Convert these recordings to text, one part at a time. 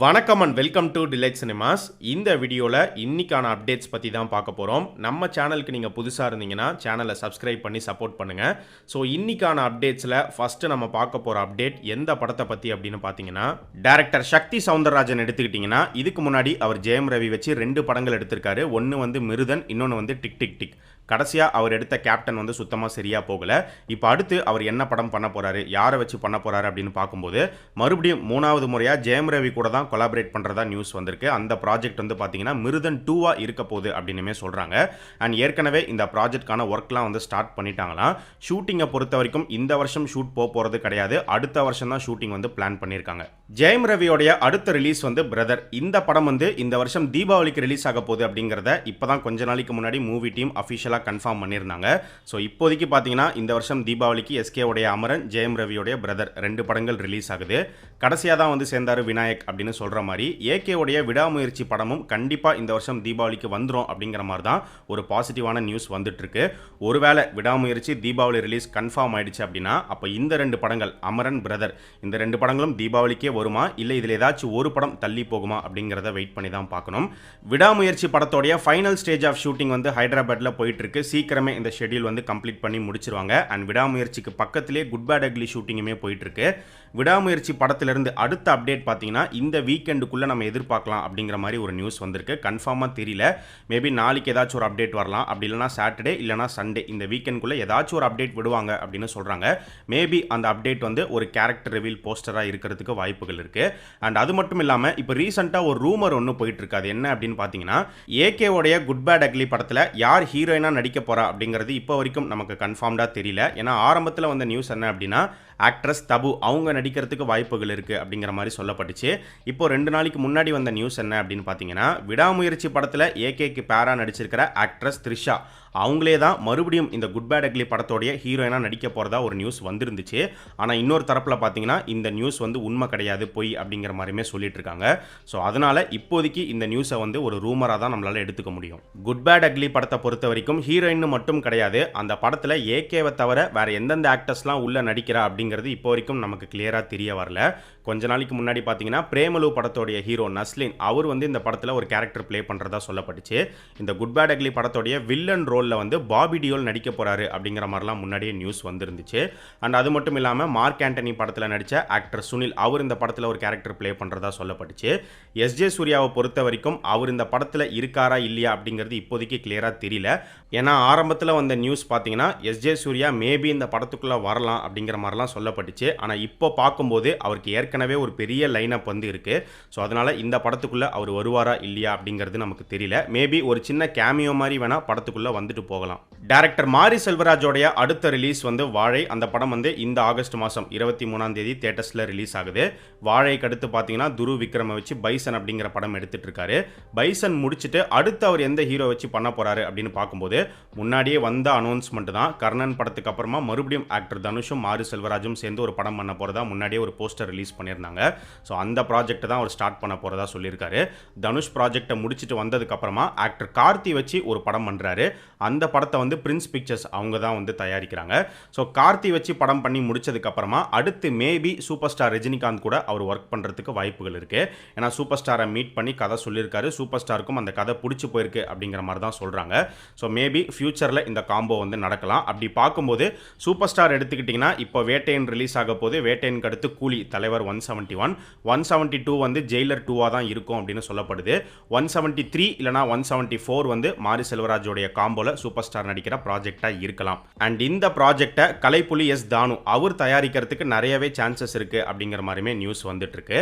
வணக்கம் and welcome to delight cinemas. இந்த வீடியோவில் இன்னைக்கான அப்டேட்ஸ் பற்றி தான் பார்க்க போகிறோம். நம்ம சேனலுக்கு நீங்கள் புதுசாக இருந்தீங்கன்னா சேனலை சப்ஸ்கிரைப் பண்ணி சப்போர்ட் பண்ணுங்கள். ஸோ இன்னைக்கான அப்டேட்ஸில் ஃபஸ்ட்டு நம்ம பார்க்க போகிற அப்டேட் எந்த படத்தை பற்றி அப்படின்னு பார்த்தீங்கன்னா, டைரக்டர் சக்தி சவுந்தரராஜன் எடுத்துக்கிட்டிங்கன்னா இதுக்கு முன்னாடி அவர் ஜெயம் ரவி வச்சு 2 படங்கள் எடுத்திருக்காரு. ஒன்று வந்து மிருதன், இன்னொன்று வந்து டிக் டிக் டிக். கடைசியாக அவர் எடுத்த கேப்டன் வந்து சுத்தமாக சரியாக போகலை. இப்போ அடுத்து அவர் என்ன படம் பண்ண போகிறாரு, யாரை வச்சு பண்ண போகிறாரு அப்படின்னு பார்க்கும்போது மறுபடியும் 3வது முறையாக ஜெயம் ரவி கூட தான் கொலாபரேட் பண்ணுறதா நியூஸ் வந்திருக்கு. அந்த ப்ராஜெக்ட் வந்து பார்த்தீங்கன்னா மிருதன் 2 இருக்க போகுது அப்படின்னுமே சொல்கிறாங்க. அண்ட் ஏற்கனவே இந்த ப்ராஜெக்ட்கான ஒர்க்லாம் வந்து ஸ்டார்ட் பண்ணிட்டாங்களாம். ஷூட்டிங்கை பொறுத்த வரைக்கும் இந்த வருஷம் ஷூட் போகிறது கிடையாது, அடுத்த வருஷம் தான் ஷூட்டிங் வந்து பிளான் பண்ணியிருக்காங்க. ஜெயம் ரவியோடைய அடுத்த ரிலீஸ் வந்து பிரதர். இந்த படம் வந்து இந்த வருஷம் தீபாவளிக்கு ரிலீஸ் ஆக போகுது அப்படிங்கிறத இப்போ தான் கொஞ்ச நாளைக்கு முன்னாடி மூவி டீம் அஃபிஷியலாக கன்ஃபார்ம் பண்ணியிருந்தாங்க. ஸோ இப்போதைக்கு பார்த்தீங்கன்னா இந்த வருஷம் தீபாவளிக்கு எஸ்கே உடைய அமரன், ஜெயம் ரவியோடைய பிரதர் 2 படங்கள் ரிலீஸ் ஆகுது. கடைசியாக தான் வந்து சேர்ந்தாரு விநாயக் அப்படின்னு சொல்கிற மாதிரி ஏகே உடைய விடாமுயற்சி படமும் கண்டிப்பாக இந்த வருஷம் தீபாவளிக்கு வந்துடும் அப்படிங்கிற மாதிரி தான் ஒரு பாசிட்டிவான நியூஸ் வந்துட்டு இருக்கு. ஒருவேளை விடாமுயற்சி தீபாவளி ரிலீஸ் கன்ஃபார்ம் ஆயிடுச்சு அப்படின்னா அப்போ இந்த 2 படங்கள் அமரன், பிரதர், இந்த 2 படங்களும் தீபாவளிக்கே வருமா, இல்லை இதில் ஏதாச்சும் ஒரு படம் தள்ளி போகுமா அப்படிங்கிறத வெயிட் பண்ணி தான் பார்க்கணும். விடாமுயற்சி படத்தோடைய ஃபைனல் ஸ்டேஜ் ஆஃப் ஷூட்டிங் வந்து ஹைதராபாத்தில் போயிட்டு இருக்கு. சீக்கிரமே இந்த ஷெட்யூல் வந்து கம்ப்ளீட் பண்ணி முடிச்சிருவாங்க. அண்ட் விடாமுயற்சிக்கு பக்கத்திலே குட் பேட் அக்லி ஷூட்டிங்குமே போயிட்டு இருக்கு. விடாமுயற்சி படத்திலிருந்து அடுத்த அப்டேட் பார்த்தீங்கன்னா இந்த வீக்கெண்டுக்குள்ளே நம்ம எதிர்பார்க்கலாம் அப்படிங்கிற மாதிரி ஒரு நியூஸ் வந்திருக்கு. கன்ஃபார்மாக தெரியல, மேபி நாளைக்கு ஏதாச்சும் ஒரு அப்டேட் வரலாம், அப்படி இல்லைனா சாட்டர்டே இல்லைனா சண்டே இந்த வீக்கெண்டுக்குள்ளே ஏதாச்சும் ஒரு அப்டேட் விடுவாங்க அப்படின்னு சொல்கிறாங்க. மேபி அந்த அப்டேட் வந்து ஒரு கேரக்டர் ரிவீல் போஸ்டராக இருக்கிறதுக்கு வாய்ப்புகள் இருக்குது. அண்ட் அது மட்டும் இல்லாமல் இப்போ ரீசெண்டாக ஒரு ரூமர் ஒன்று போயிட்டு இருக்காது. என்ன அப்படின்னு பார்த்தீங்கன்னா, ஏகேவுடைய குட் பேட் அக்லி படத்தில் யார் ஹீரோயினாக நடிக்க போகிறா அப்படிங்கிறது இப்போ வரைக்கும் நமக்கு கன்ஃபார்ம்டாக தெரியல. ஏன்னா ஆரம்பத்தில் வந்த நியூஸ் என்ன அப்படின்னா ஆக்ட்ரஸ் தபு அவங்க நடிக்கிறதுக்கு வாய்ப்புகள் இருக்குது அப்படிங்கிற மாதிரி சொல்லப்பட்டுச்சு. இப்போ 2 நாளைக்கு முன்னாடி வந்த நியூஸ் என்ன அப்படின்னு பார்த்தீங்கன்னா, விடாமுயற்சி படத்தில் ஏகேக்கு பேரா நடிச்சிருக்கிற ஆக்ட்ரஸ் த்ரிஷா அவங்களே தான் மறுபடியும் இந்த குட் பேட் அக்லி படத்தோடைய ஹீரோயினாக நடிக்க போகிறதா ஒரு நியூஸ் வந்துருந்துச்சு. ஆனால் இன்னொரு தரப்பில் பார்த்தீங்கன்னா இந்த நியூஸ் வந்து உண்மை கிடையாது, பொய் அப்படிங்கிற மாதிரியுமே சொல்லிட்டு இருக்காங்க. ஸோ அதனால் இப்போதைக்கு இந்த நியூஸை வந்து ஒரு ரூமராக தான் நம்மளால் எடுத்துக்க முடியும். குட் பேட் அக்லி படத்தை பொறுத்த வரைக்கும் ஹீரோயின் மட்டும் கிடையாது, அந்த படத்தில் ஏகேவை தவிர வேறு எந்தெந்த ஆக்டர்ஸ்லாம் உள்ள நடிக்கிறா அப்படிங்கிறது இப்போ வரைக்கும் நமக்கு கிளியராக தெரிய வரல. கொஞ்ச நாளைக்கு முன்னாடி பார்த்தீங்கன்னா பிரேமலு படத்தோடைய ஹீரோ நஸ்லின் அவர் வந்து இந்த படத்தில் ஒரு கேரக்டர் ப்ளே பண்ணுறதா சொல்லப்பட்டுச்சு. இந்த குட் பேட் அக்லி படத்தோடைய வில்லன் ரோலில் வந்து பாபி டியோல் நடிக்க போகிறாரு அப்படிங்கிற மாதிரிலாம் முன்னாடியே நியூஸ் வந்துருந்துச்சு. அண்ட் அது மட்டும் இல்லாமல் மார்க் ஆண்டனி படத்தில் நடித்த ஆக்டர் சுனில் அவர் இந்த படத்தில் ஒரு கேரக்டர் ப்ளே பண்ணுறதா சொல்லப்பட்டுச்சு. எஸ்ஜே சூர்யாவை பொறுத்த வரைக்கும் அவர் இந்த படத்தில் இருக்காரா இல்லையா அப்படிங்கிறது இப்போதைக்கு கிளியராக தெரியல. ஏன்னா ஆரம்பத்தில் வந்த நியூஸ் பார்த்தீங்கன்னா எஸ்ஜே சூர்யா மேபி இந்த படத்துக்குள்ளே வரலாம் அப்படிங்கிற மாதிரிலாம் சொல்லப்பட்டுச்சு. ஆனால் இப்போ பார்க்கும்போது அவருக்கு ஏற்கனவே ஒரு பெரிய லைனப் வந்து இருக்கு. ஸோ அதனால இந்த படத்துக்குள்ள அவர் வருவாரா இல்லையா அப்படிங்கிறது நமக்கு தெரியல. மேபி ஒரு சின்ன கேமியோ மாதிரி வேணா படத்துக்குள்ள வந்துட்டு போகலாம். டைரக்டர் மாரி செல்வராஜோடைய அடுத்த ரிலீஸ் வந்து வாழை. அந்த படம் வந்து இந்த ஆகஸ்ட் மாதம் 23ஆம் தேதி தியேட்டர்ஸில் ரிலீஸ் ஆகுது. வாழைக்கு அடுத்து பார்த்தீங்கன்னா துரு விக்ரமை வச்சு பைசன் அப்படிங்கிற படம் எடுத்துட்டு இருக்காரு. பைசன் முடிச்சுட்டு அடுத்து அவர் எந்த ஹீரோ வச்சு பண்ண போறாரு அப்படின்னு பார்க்கும்போது முன்னாடியே வந்த அனௌன்ஸ்மெண்ட் தான். கர்ணன் படத்துக்கு அப்புறமா மறுபடியும் ஆக்டர் தனுஷும் மாரி செல்வராஜும் சேர்ந்து ஒரு படம் பண்ண போறதா முன்னாடியே ஒரு போஸ்டர் ரிலீஸ் பண்ணியிருந்தாங்க. ஸோ அந்த ப்ராஜெக்ட் தான் அவர் ஸ்டார்ட் பண்ண போறதா சொல்லியிருக்காரு. தனுஷ் ப்ராஜெக்டை முடிச்சுட்டு வந்ததுக்கு அப்புறமா ஆக்டர் கார்த்தி வச்சு ஒரு படம் பண்றாரு. அந்த படத்தை வந்து பிரின்ஸ் பிக்சர்ஸ் அவங்க தான் வந்து தயாரிக்கிறாங்க. ஸோ கார்த்தி வச்சு படம் பண்ணி முடிச்சதுக்கு அப்புறமா அடுத்து மேபி சூப்பர் ஸ்டார் ரஜினிகாந்த் கூட அவர் ஒர்க் பண்ணுறதுக்கு வாய்ப்புகள் இருக்கு. ஏன்னா சூப்பர் ஸ்டாரை மீட் பண்ணி கதை சொல்லியிருக்காரு. சூப்பர் ஸ்டாருக்கும் அந்த கதை பிடிச்சி போயிருக்கு அப்படிங்கிற மாதிரி தான் சொல்றாங்க. ஸோ மேபி ஃபியூச்சரில் இந்த காம்போ வந்து நடக்கலாம். அப்படி பார்க்கும்போது சூப்பர் ஸ்டார் எடுத்துக்கிட்டிங்கன்னா இப்போ வேட்டையன் ரிலீஸ் ஆக போது. வேட்டையனுக்கு அடுத்து கூலி தலைவர் 171, 172 வந்து ஜெயிலர் 2 தான் இருக்கும் அப்படின்னு சொல்லப்படுது. 173 இல்லைனா 174 வந்து மாரி செல்வராஜோடைய காம்போல சூப்பர் ஸ்டார் நடிக்கிற ப்ராஜெக்டாக இருக்கலாம். அண்ட் இந்த ப்ராஜெக்டை கலைப்புலி எஸ் தானு அவர் தயாரிக்கிறதுக்கு நிறையவே சான்சஸ் இருக்கு அப்படிங்கிற மாதிரிமே நியூஸ் வந்துட்டு இருக்கு.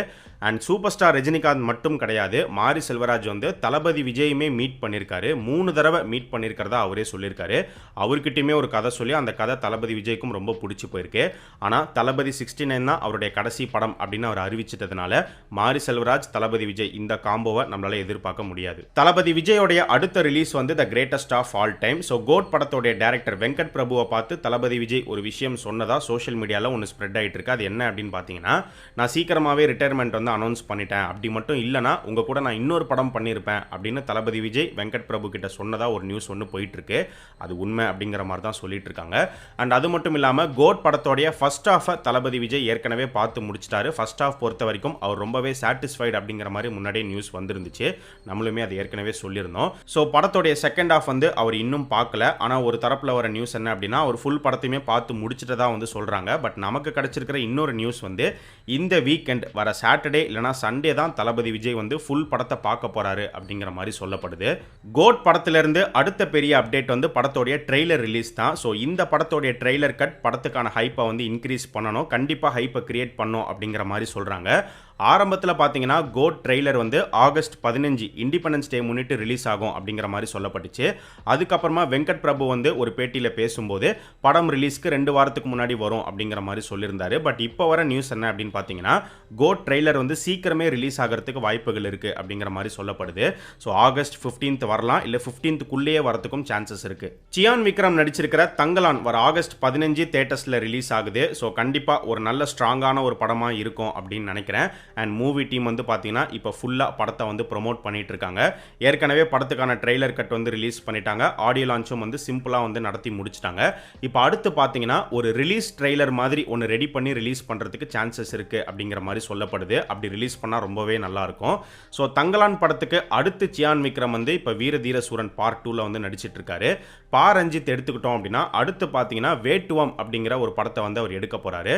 அண்ட் சூப்பர் ஸ்டார் ரஜினிகாந்த் மட்டும் கிடையாது, மாரி செல்வராஜ் வந்து தளபதி விஜயுமே மீட் பண்ணியிருக்காரு. 3 தடவை மீட் பண்ணியிருக்கிறதா அவரே சொல்லியிருக்காரு. அவர்கிட்டயுமே ஒரு கதை சொல்லி அந்த கதை தளபதி விஜய்க்கும் ரொம்ப பிடிச்சி போயிருக்கு. ஆனால் தளபதி 69 தான் அவருடைய கடைசி படம் அப்படின்னு அவர் அறிவிச்சிட்டதுனால மாரி செல்வராஜ் தளபதி விஜய் இந்த காம்போவை நம்மளால எதிர்பார்க்க முடியாது. தளபதி விஜயோடைய அடுத்த ரிலீஸ் வந்து the greatest of all time. So GOAT படத்தோடைய டைரக்டர் வெங்கட் பிரபுவை பார்த்து தளபதி விஜய் ஒரு விஷயம் சொன்னதா சோஷியல் மீடியாவில் ஒன்று ஸ்ப்ரெட் ஆகிட்டு இருக்கு. அது என்ன அப்படின்னு பார்த்தீங்கன்னா, நான் சீக்கிரமாகவே ரிட்டையர்மெண்ட் வந்து வந்து அனௌன்ஸ் பண்ணிட்டேன், அப்படி மட்டும் இல்லைனா உங்கள் கூட நான் இன்னொரு படம் பண்ணியிருப்பேன் அப்படின்னு தளபதி விஜய் வெங்கட் பிரபு கிட்ட சொன்னதாக ஒரு நியூஸ் ஒன்று போயிட்டுருக்கு. அது உண்மை அப்படிங்கிற மாதிரி தான் சொல்லிட்டு இருக்காங்க. அண்ட் அது மட்டும் இல்லாமல் கோட் படத்தோடைய ஃபர்ஸ்ட் ஹாஃபை தளபதி விஜய் ஏற்கனவே பார்த்து முடிச்சிட்டாரு. ஃபர்ஸ்ட் ஹாஃப் பொறுத்த வரைக்கும் அவர் ரொம்பவே சாட்டிஸ்ஃபைடு அப்படிங்கிற மாதிரி முன்னாடியே நியூஸ் வந்துருந்துச்சு. நம்மளுமே அது ஏற்கனவே சொல்லியிருந்தோம். ஸோ படத்தோடைய செகண்ட் ஹாஃப் வந்து அவர் இன்னும் பார்க்கல. ஆனால் ஒரு தரப்பில் வர நியூஸ் என்ன அப்படின்னா அவர் ஃபுல் படத்தையுமே பார்த்து முடிச்சிட்டதா வந்து சொல்கிறாங்க. பட் நமக்கு கிடைச்சிருக்கிற இன்னொரு நியூஸ் வந்து இந்த வீக்கெண்ட் வர சாட்டர்டே இல்லைனா சண்டே தான் தளபதி விஜய் வந்து ஃபுல் படத்தை பார்க்க போறாரு அப்படிங்கிற மாதிரி சொல்லப்படுது. கோட் படத்திலிருந்து அடுத்த பெரிய அப்டேட் வந்து படத்தோடைய ட்ரெய்லர் ரிலீஸ் தான். ஸோ இந்த படத்தோடைய ட்ரெய்லர் கட் படத்துக்கான ஹைப்பை வந்து இன்க்ரீஸ் பண்ணணும், கண்டிப்பாக ஹைப்பை கிரியேட் பண்ணும் அப்படிங்கிற மாதிரி சொல்கிறாங்க. ஆரம்பத்தில் பார்த்தீங்கன்னா கோட் ட்ரெய்லர் வந்து ஆகஸ்ட் 15 இண்டிபெண்டன்ஸ் டே முன்னிட்டு ரிலீஸ் ஆகும் அப்படிங்கிற மாதிரி சொல்லப்பட்டுச்சு. அதுக்கப்புறமா வெங்கட் பிரபு வந்து ஒரு பேட்டியில் பேசும்போது படம் ரிலீஸ்க்கு 2 வாரத்துக்கு முன்னாடி வரும் அப்படிங்கிற மாதிரி சொல்லியிருந்தாரு. பட் இப்போ வர நியூஸ் என்ன அப்படின்னு பார்த்தீங்கன்னா கோட் ட்ரெய்லர் வந்து சீக்கிரமே ரிலீஸ் ஆகிறதுக்கு வாய்ப்புகள் இருக்குது அப்படிங்கிற மாதிரி சொல்லப்படுது. ஸோ ஆகஸ்ட் 15th வரலாம், இல்லை 15th வரத்துக்கும் சான்சஸ் இருக்குது. சியான் விக்ரம் நடிச்சிருக்கிற தங்கலான் வர ஆகஸ்ட் 15 தியேட்டர்ஸில் ரிலீஸ் ஆகுது. ஸோ கண்டிப்பாக ஒரு நல்ல ஸ்ட்ராங்கான ஒரு படமாக இருக்கும் அப்படின்னு நினைக்கிறேன். அண்ட் மூவி டீம் வந்து பார்த்தீங்கன்னா இப்போ ஃபுல்லாக படத்தை வந்து ப்ரொமோட் பண்ணிட்டு இருக்காங்க. ஏற்கனவே படத்துக்கான ட்ரெய்லர் கட் வந்து ரிலீஸ் பண்ணிட்டாங்க. ஆடியோ லான்ச்சும் வந்து சிம்பிளாக வந்து நடத்தி முடிச்சிட்டாங்க. இப்போ அடுத்து பார்த்தீங்கன்னா ஒரு ரிலீஸ் ட்ரெய்லர் மாதிரி ஒன்று ரெடி பண்ணி ரிலீஸ் பண்ணுறதுக்கு சான்சஸ் இருக்குது அப்படிங்கிற மாதிரி சொல்லப்படுது. அப்படி ரிலீஸ் பண்ணால் ரொம்பவே நல்லாயிருக்கும். ஸோ தங்கலான் படத்துக்கு அடுத்து சியான் விக்ரம் வந்து இப்போ வீர தீர சூரன் பார்ட் 2ல் வந்து நடிச்சிட்டு இருக்காரு. ரஞ்சித் எடுத்துக்கிட்டோம் அப்படின்னா அடுத்து பார்த்தீங்கன்னா வேட்டுவம் அப்படிங்கிற ஒரு படத்தை வந்து அவர் எடுக்க போகிறாரு.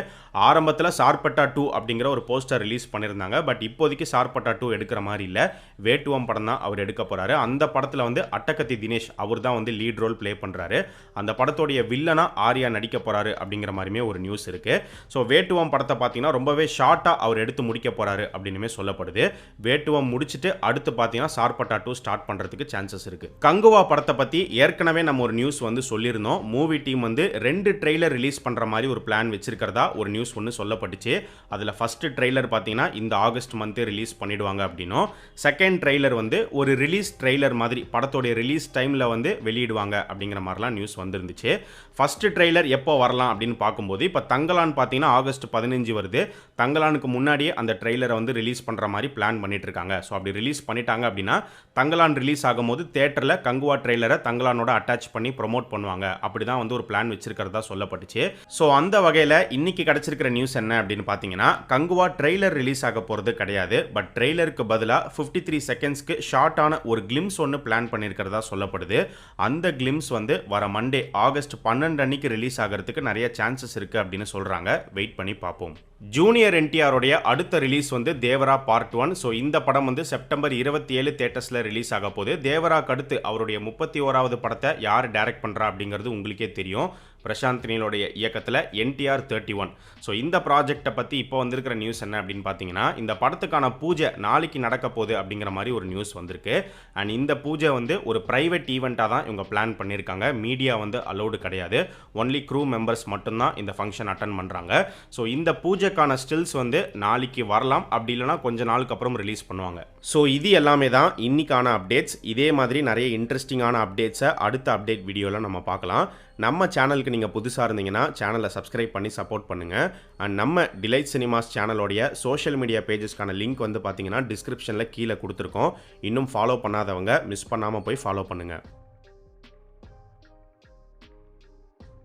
ஆரம்பத்தில் சார்பட்டா 2 அப்படிங்கிற ஒரு போஸ்டர் ரிலீஸ் பண்ணியிருந்தாங்க. பட் இப்போதைக்கு சார்பட்டா 2 எடுக்கிற மாதிரி இல்லை, வேட்டுவம் படம் தான் அவர் எடுக்க போகிறாரு. அந்த படத்தில் வந்து அட்டகத்தி தினேஷ் அவர் தான் வந்து லீட் ரோல் ப்ளே பண்ணுறாரு. அந்த படத்தோடைய வில்லனா ஆர்யா நடிக்க போகிறாரு அப்படிங்கிற மாதிரியுமே ஒரு நியூஸ் இருக்குது. ஸோ வேட்டுவம் படத்தை பார்த்தீங்கன்னா ரொம்பவே ஷார்ட்டாக அவர் எடுத்து முடிக்க போகிறாரு அப்படின்னுமே சொல்லப்படுது. வேட்டுவம் முடிச்சுட்டு அடுத்து பார்த்தீங்கன்னா சார்பட்டா 2 ஸ்டார்ட் பண்ணுறதுக்கு சான்சஸ் இருக்குது. கங்குவா படத்தை பற்றி ஏற்கனவே நம்ம ஒரு நியூஸ் வந்து சொல்லியிருந்தோம். மூவி டீம் வந்து 2 ட்ரெய்லர் ரிலீஸ் பண்ணுற மாதிரி ஒரு பிளான் வச்சிருக்கிறதா ஒரு நியூஸ் ஒன்று சொல்லப்பட்டுச்சு. அதில் ஃபர்ஸ்ட் ட்ரெய்லர் பார்த்தீங்கன்னா இந்த ஆகஸ்ட் மந்த்தே ரிலீஸ் பண்ணிடுவாங்க அப்படின்னும், செகண்ட் ட்ரெய்லர் வந்து ஒரு ரிலீஸ் ட்ரெய்லர் மாதிரி படத்தோடைய ரிலீஸ் டைமில் வந்து வெளியிடுவாங்க அப்படிங்கிற மாதிரிலாம் நியூஸ் வந்துருந்துச்சு. ஃபர்ஸ்ட் ட்ரெய்லர் எப்போ வரலாம் அப்படின்னு பார்க்கும்போது இப்போ தங்கலான் பார்த்தீங்கன்னா ஆகஸ்ட் 15 வருது. தங்கலானுக்கு முன்னாடியே அந்த ட்ரெய்லரை வந்து ரிலீஸ் பண்ணுற மாதிரி பிளான் பண்ணிட்டு இருக்காங்க. ஸோ அப்படி ரிலீஸ் பண்ணிட்டாங்க அப்படின்னா தங்கலான் ரிலீஸ் ஆகும்போது தேட்டரில் கங்குவா ட்ரெய்லரை தங்கலானோட அட்டாச் பண்ணி ப்ரொமோட் பண்ணுவாங்க. அப்படி தான் வந்து ஒரு பிளான் வச்சிருக்கிறதா சொல்லப்பட்டுச்சு. ஸோ அந்த வகையில் இன்னைக்கு கிடைச்சிருக்கிற நியூஸ் என்ன அப்படின்னு பார்த்தீங்கன்னா கங்குவா ட்ரெய்லர் ரிலீஸ் ஆக போகிறது கிடையாது. பட் ட்ரெய்லருக்கு பதிலாக 53 செகண்ட்ஸ்க்கு ஷார்ட்டான ஒரு கிளிம்ஸ் ஒன்று பிளான் பண்ணியிருக்கிறதா சொல்லப்படுது. அந்த கிளிம்ஸ் வந்து வர மண்டே ஆகஸ்ட் 12 அன்னைக்கு ரிலீஸ் ஆகிறதுக்கு நிறைய சான்சஸ் இருக்குது அப்படின்னு சொல்கிறாங்க. வெயிட் பண்ணி பார்ப்போம். ஜூனியர் என்டிஆருடைய அடுத்த ரிலீஸ் வந்து தேவரா பார்ட் 1. ஸோ இந்த படம் வந்து செப்டம்பர் 27 தியேட்டர்ஸில் ரிலீஸ் ஆக போகுது. தேவராக்கு அடுத்து அவருடைய 31வது படத்தை யார் டைரக்ட் பண்ணுறா அப்படிங்கிறது உங்களுக்கே தெரியும். பிரசாந்த் நீலோடைய இயக்கத்தில் NTR 31. ஸோ இந்த ப்ராஜெக்டை பற்றி இப்போ வந்திருக்கிற நியூஸ் என்ன அப்படின்னு பார்த்தீங்கன்னா இந்த படத்துக்கான பூஜை நாளைக்கு நடக்க போகுது அப்படிங்கிற மாதிரி ஒரு நியூஸ் வந்திருக்கு. அண்ட் இந்த பூஜை வந்து ஒரு ப்ரைவேட் ஈவெண்ட்டாக தான் இவங்க பிளான் பண்ணியிருக்காங்க. மீடியா வந்து அலௌடு கிடையாது. ஒன்லி க்ரூ மெம்பர்ஸ் மட்டும்தான் இந்த ஃபங்க்ஷன் அட்டன் பண்ணுறாங்க. ஸோ இந்த பூஜைக்கான ஸ்டில்ஸ் வந்து நாளைக்கு வரலாம், அப்படி இல்லைனா கொஞ்ச நாளுக்கு அப்புறம் ரிலீஸ் பண்ணுவாங்க. ஸோ இது எல்லாமே தான் இன்னைக்கான அப்டேட்ஸ். இதே மாதிரி நிறைய இன்ட்ரெஸ்டிங்கான அப்டேட்ஸை அடுத்த அப்டேட் வீடியோவில் நம்ம பார்க்கலாம். நம்ம சேனலுக்கு நீங்கள் புதுசாக இருந்தீங்கன்னா சேனலை சப்ஸ்கிரைப் பண்ணி சப்போர்ட் பண்ணுங்கள். அண்ட் நம்ம டிலைட் சினிமாஸ் சேனலோடைய சோஷியல் மீடியா பேஜஸ்க்கான லிங்க் வந்து பார்த்தீங்கன்னா டிஸ்கிரிப்ஷனில் கீழே கொடுத்துருக்கோம். இன்னும் ஃபாலோ பண்ணாதவங்க மிஸ் பண்ணாமல் போய் ஃபாலோ பண்ணுங்கள்.